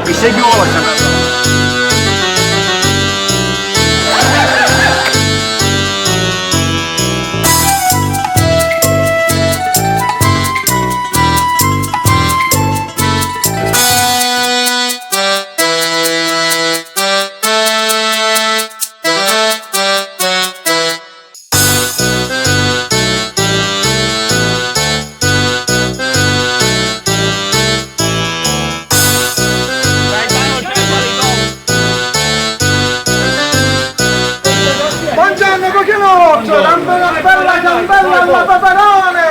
Mi segui la canale. Una bella ciambella alla peperone!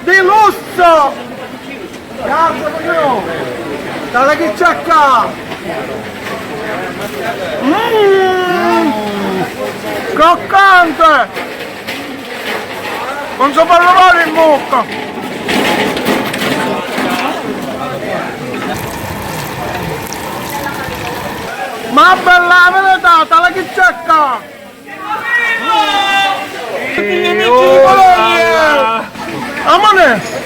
Di lusso! Grazie coglione! Date che c'è qua! Croccante! Non si può lavare in bocca! Ma bella la verità, date che c'è qua! Amane!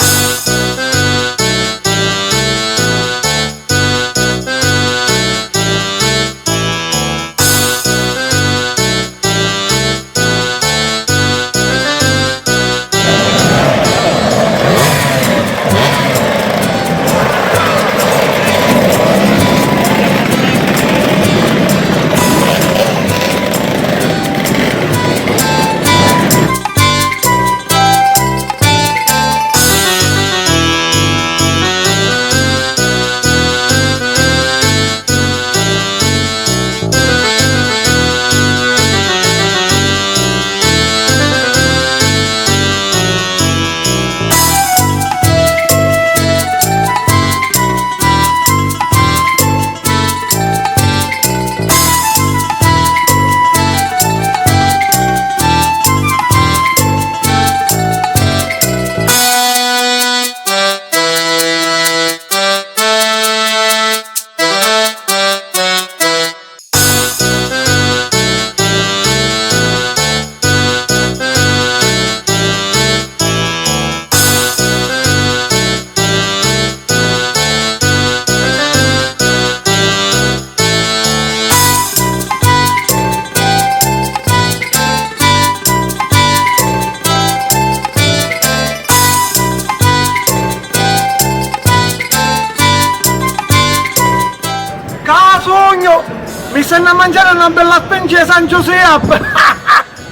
Sogno! Mi sento a mangiare una bella specie di San Giuseppe!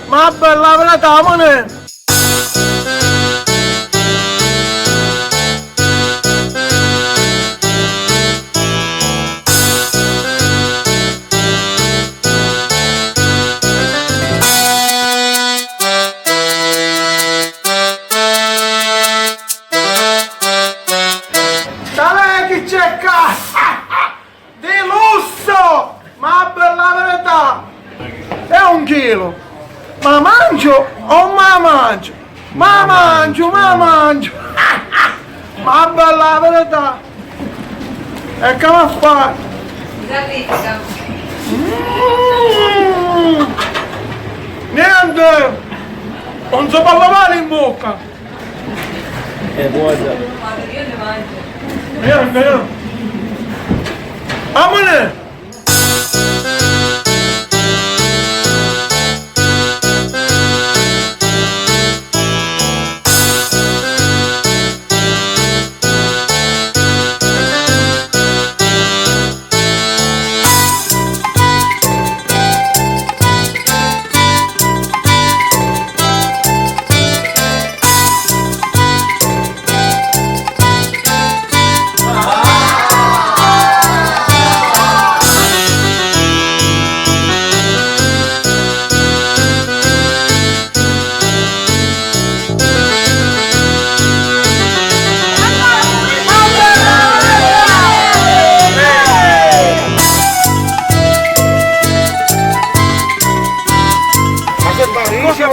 Ma bella verità, mane! Dai che c'è qua! Di lusso! Ma bella verità! È 1 chilo! Ma mangio o ma mangio? Ma mangio, ma mangio! Ma bella verità! E che ma fa? Niente! Non si può lavare in bocca! È buona! Niente! Amane!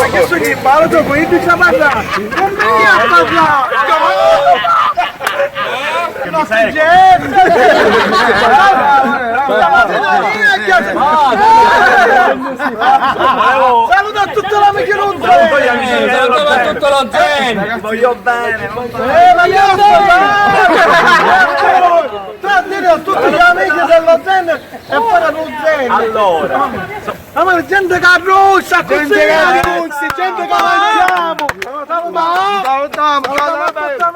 Questo che parla dopo il di Sabata! Non mi ha parlato! Che mi sai? Saluta a tutta la Micheluzza! Saluta a tutto lo zen! Voglio bene! Ma io sto bene! e fare lo zen. Allora, Ma gente che arrossa, gente che arrossi, gente che mangiamo. Salutiamo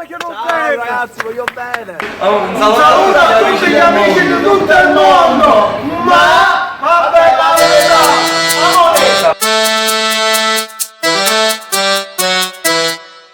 che non frega. ragazzi, voglio bene. Un saluto a tutti gli amici di tutto il mondo. Ma